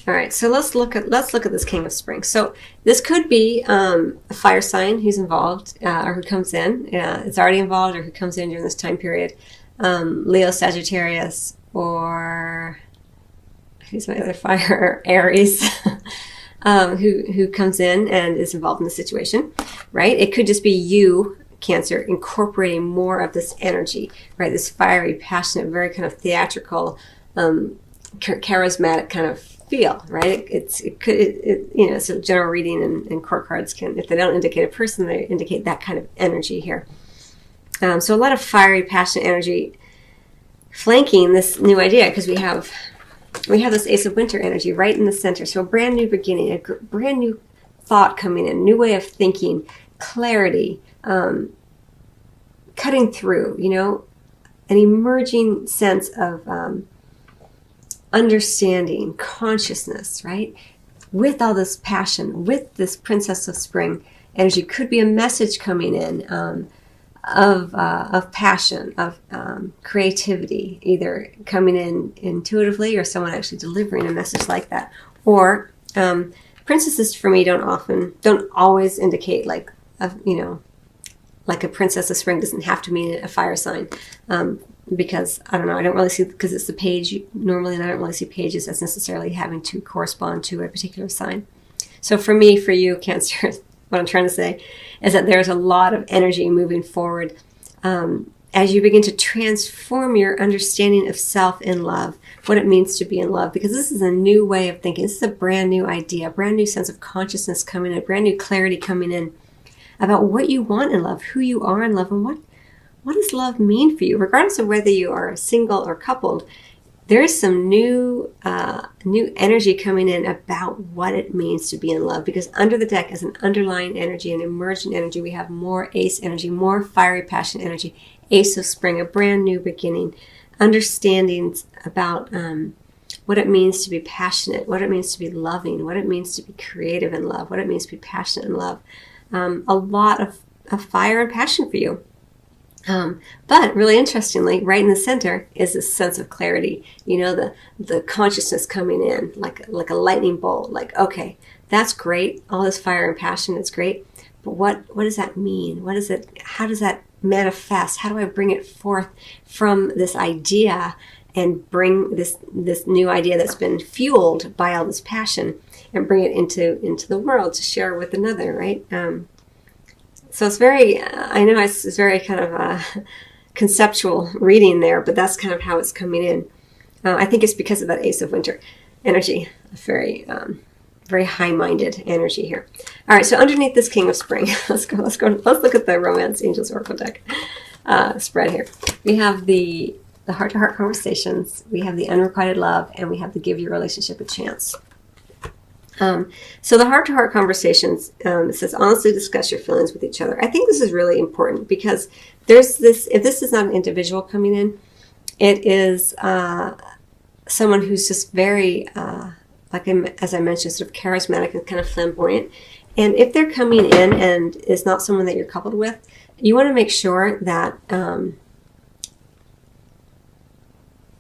All right, so let's look at this King of Spring. So this could be a fire sign who's involved or who comes in. It's already involved or who comes in during this time period. Leo, Sagittarius, or who's my other fire? Aries, who comes in and is involved in the situation, right? It could just be you, Cancer, incorporating more of this energy, right? This fiery, passionate, very kind of theatrical, charismatic kind of feel, right? It's a general reading, and court cards can, if they don't indicate a person, they indicate that kind of energy here. So a lot of fiery, passionate energy flanking this new idea, because we have this Ace of Winter energy right in the center. So a brand new beginning, a brand new thought coming in, new way of thinking, clarity, cutting through, an emerging sense of understanding, consciousness, right? With all this passion, with this Princess of Spring energy, could be a message coming in of passion, of creativity, either coming in intuitively or someone actually delivering a message like that. Or princesses for me don't always indicate like a Princess of Spring doesn't have to mean a fire sign. Because I don't know, I don't really see, because it's the page normally, and I don't really see pages as necessarily having to correspond to a particular sign. So for me, for you, Cancer, what I'm trying to say is that there's a lot of energy moving forward as you begin to transform your understanding of self in love, what it means to be in love, because this is a new way of thinking. This is a brand new idea, a brand new sense of consciousness coming in, a brand new clarity coming in about what you want in love, who you are in love, and what does love mean for you? Regardless of whether you are single or coupled, there is some new energy coming in about what it means to be in love. Because under the deck, as an underlying energy, an emergent energy, we have more Ace energy, more fiery passion energy, Ace of Spring, a brand new beginning, understandings about what it means to be passionate, what it means to be loving, what it means to be creative in love, what it means to be passionate in love. A lot of fire and passion for you. But really interestingly, right in the center is this sense of clarity, the consciousness coming in like a lightning bolt, like, okay, that's great. All this fire and passion is great. But what does that mean? How does that manifest? How do I bring it forth from this idea and bring this new idea that's been fueled by all this passion and bring it into the world to share with another, right? So it's very, I know it's very kind of a conceptual reading there, but that's kind of how it's coming in. I think it's because of that Ace of Winter energy, a very, very high-minded energy here. All right, so underneath this King of Spring, let's look at the Romance Angels Oracle deck spread here. We have the heart-to-heart conversations, we have the unrequited love, and we have the give your relationship a chance. So the heart-to-heart conversations, it says, honestly discuss your feelings with each other. I think this is really important because there's this, if this is not an individual coming in, it is someone who's just very, as I mentioned, sort of charismatic and kind of flamboyant. And if they're coming in and is not someone that you're coupled with, you want to make sure that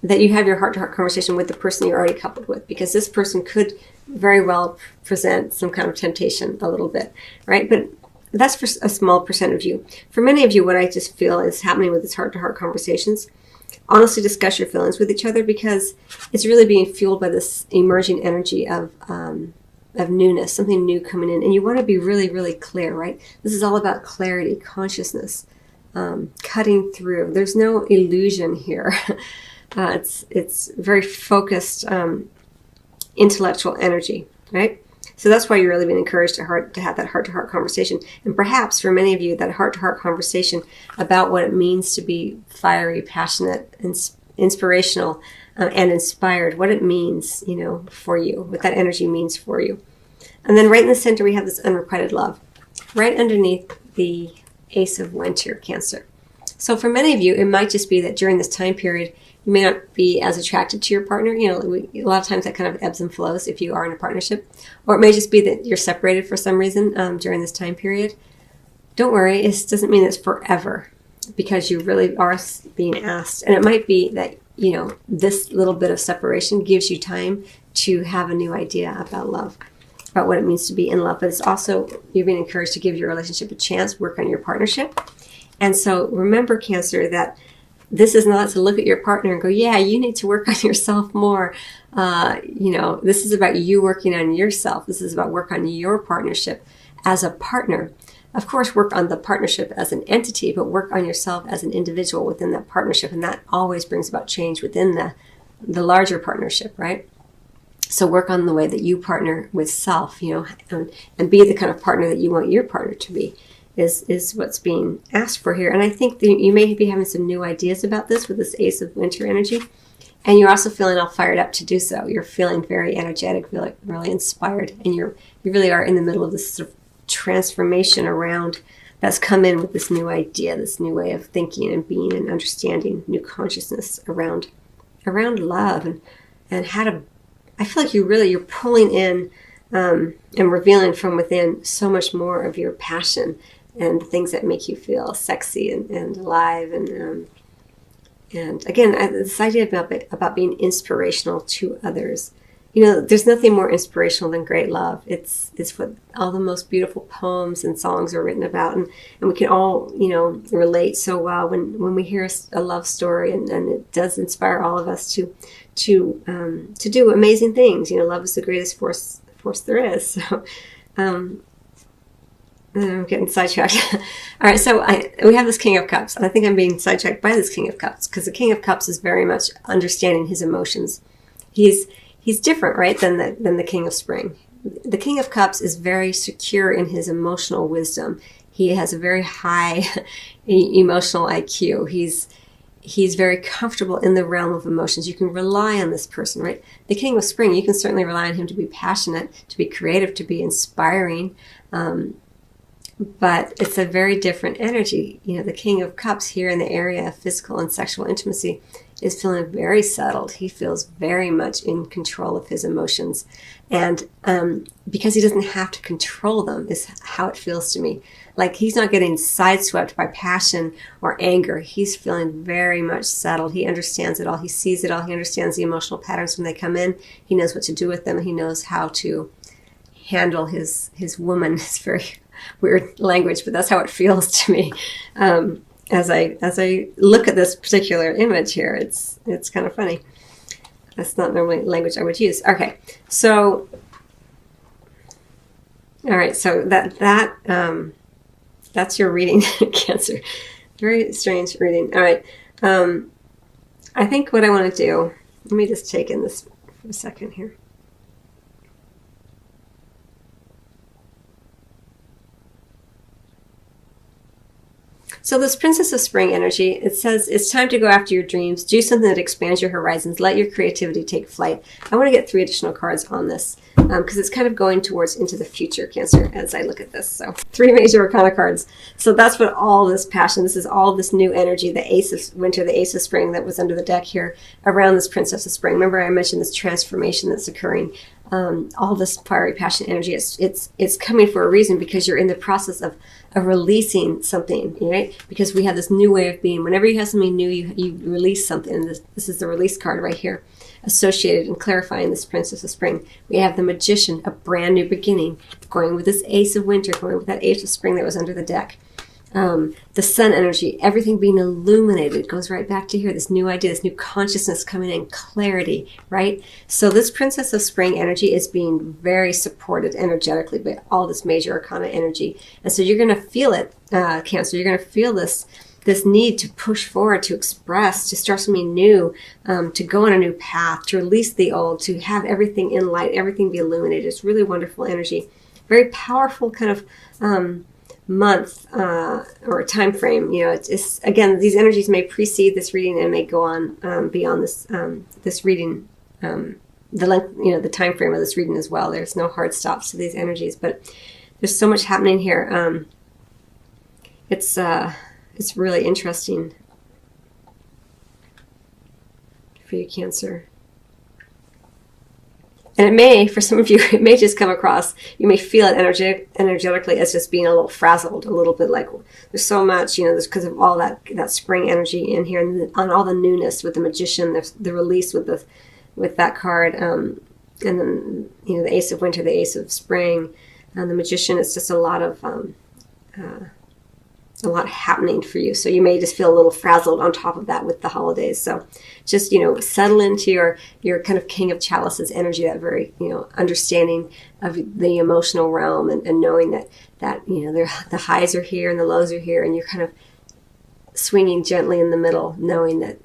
that you have your heart-to-heart conversation with the person you're already coupled with, because this person could very well present some kind of temptation a little bit, right? But that's for a small percent of you. For many of you, what I just feel is happening with this heart-to-heart conversations, honestly discuss your feelings with each other, because it's really being fueled by this emerging energy of newness, something new coming in. And you want to be really, really clear, right? This is all about clarity, consciousness, cutting through. There's no illusion here. It's very focused intellectual energy, right? So that's why you're really being encouraged to have that heart-to-heart conversation. And perhaps for many of you, that heart-to-heart conversation about what it means to be fiery, passionate, inspirational, and inspired, what it means, for you, what that energy means for you. And then right in the center, we have this unrequited love, right underneath the Ace of Winter, Cancer. So for many of you, it might just be that during this time period, you may not be as attracted to your partner. A lot of times that kind of ebbs and flows if you are in a partnership. Or it may just be that you're separated for some reason during this time period. Don't worry, it doesn't mean it's forever, because you really are being asked. And it might be that, this little bit of separation gives you time to have a new idea about love, about what it means to be in love. But it's also, you're being encouraged to give your relationship a chance, work on your partnership. And so remember, Cancer, that this is not to look at your partner and go, yeah, you need to work on yourself more. This is about you working on yourself. This is about work on your partnership as a partner. Of course, work on the partnership as an entity, but work on yourself as an individual within that partnership. And that always brings about change within the larger partnership, right? So work on the way that you partner with self, and be the kind of partner that you want your partner to be is what's being asked for here. And I think that you may be having some new ideas about this with this Ace of Winter energy. And you're also feeling all fired up to do so. You're feeling very energetic, really inspired. And you really are in the middle of this sort of transformation around that's come in with this new idea, this new way of thinking and being and understanding, new consciousness around love and how to. I feel like you're pulling in and revealing from within so much more of your passion and things that make you feel sexy and alive and again, this idea about being inspirational to others. There's nothing more inspirational than great love. It's what all the most beautiful poems and songs are written about, and we can all relate so well when we hear a love story, and it does inspire all of us to do amazing things. Love is the greatest force there is. So I'm getting sidetracked. All right, so we have this King of Cups, and I think I'm being sidetracked by this King of Cups because the King of Cups is very much understanding his emotions. He's different, right, than the King of Spring. The King of Cups is very secure in his emotional wisdom. He has a very high emotional IQ. He's very comfortable in the realm of emotions. You can rely on this person, right? The King of Spring, you can certainly rely on him to be passionate, to be creative, to be inspiring. But it's a very different energy. The King of Cups here in the area of physical and sexual intimacy is feeling very settled. He feels very much in control of his emotions. And because he doesn't have to control them is how it feels to me. Like he's not getting sideswept by passion or anger. He's feeling very much settled. He understands it all. He sees it all. He understands the emotional patterns when they come in. He knows what to do with them. And he knows how to handle his woman. It's very weird language, but that's how it feels to me. As I look at this particular image here, it's kind of funny. That's not normally language I would use. Okay, so all right, so that's your reading, Cancer. Very strange reading. All right, I think what I want to do. Let me just take in this for a second here. So this Princess of Spring energy, it says it's time to go after your dreams, do something that expands your horizons, let your creativity take flight. I want to get 3 additional cards on this because it's kind of going towards into the future, Cancer, as I look at this. So 3 major arcana cards. So that's what all this passion, this is all this new energy, the Ace of Winter, the Ace of Spring that was under the deck here around this Princess of Spring. Remember I mentioned this transformation that's occurring. All this fiery passion energy, it's coming for a reason because you're in the process of releasing something, right? Because we have this new way of being. Whenever you have something new, you release something. And this is the release card right here, associated and clarifying this Princess of Spring. We have the Magician, a brand new beginning, going with this Ace of Winter, going with that Ace of Spring that was under the deck. The Sun energy, everything being illuminated, goes right back to here, this new idea, this new consciousness coming in, clarity, right? So this Princess of Spring energy is being very supported energetically by all this major arcana energy. And so you're going to feel it, Cancer. You're going to feel this need to push forward, to express, to start something new, to go on a new path, to release the old, to have everything in light, everything be illuminated. It's really wonderful energy. Very powerful kind of month or time frame. It's again, these energies may precede this reading and may go on beyond this reading, the length, the time frame of this reading as well. There's no hard stops to these energies, but there's so much happening here. It's really interesting for you, Cancer. And it may, for some of you, it may just come across, you may feel it energetically as just being a little frazzled, a little bit like there's so much, there's because of all that spring energy in here and on all the newness with the Magician, the release with that card. And then, the Ace of Winter, the Ace of Spring, and the Magician. It's just a lot happening for you. So you may just feel a little frazzled on top of that with the holidays. So just, settle into your kind of King of Chalices energy, that very, understanding of the emotional realm, and knowing that the highs are here and the lows are here, and you're kind of swinging gently in the middle, knowing that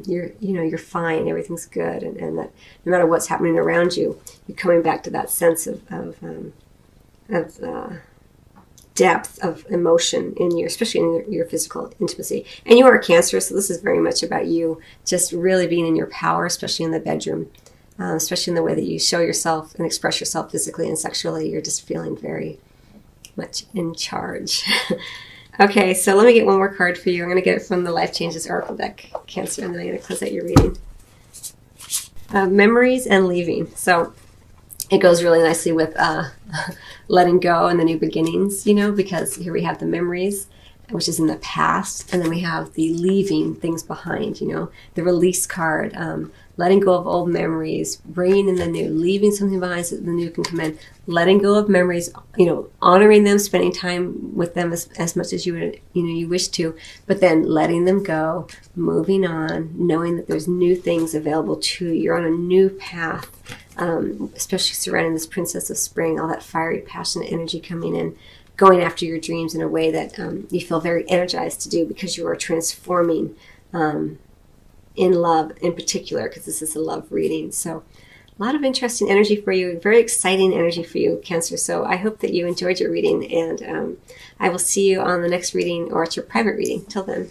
you're fine, everything's good, and that no matter what's happening around you, you're coming back to that sense of depth of emotion especially in your physical intimacy. And you are a Cancer, so this is very much about you just really being in your power, especially in the bedroom, especially in the way that you show yourself and express yourself physically and sexually. You're just feeling very much in charge. Okay, so let me get one more card for you. I'm going to get it from the Life Changes Oracle deck, Cancer, and then I'm going to close out your reading. Memories and leaving. So it goes really nicely with letting go and the new beginnings, because here we have the memories, which is in the past, and then we have the leaving things behind, the release card, letting go of old memories, bringing in the new, leaving something behind so that the new can come in, letting go of memories, honoring them, spending time with them as much as you wish to, but then letting them go, moving on, knowing that there's new things available to you. You're on a new path, especially surrounding this Princess of Spring, all that fiery, passionate energy coming in, going after your dreams in a way that you feel very energized to do, because you are transforming in love in particular, because this is a love reading. So a lot of interesting energy for you, very exciting energy for you, Cancer. So I hope that you enjoyed your reading, and I will see you on the next reading or at your private reading. Till then.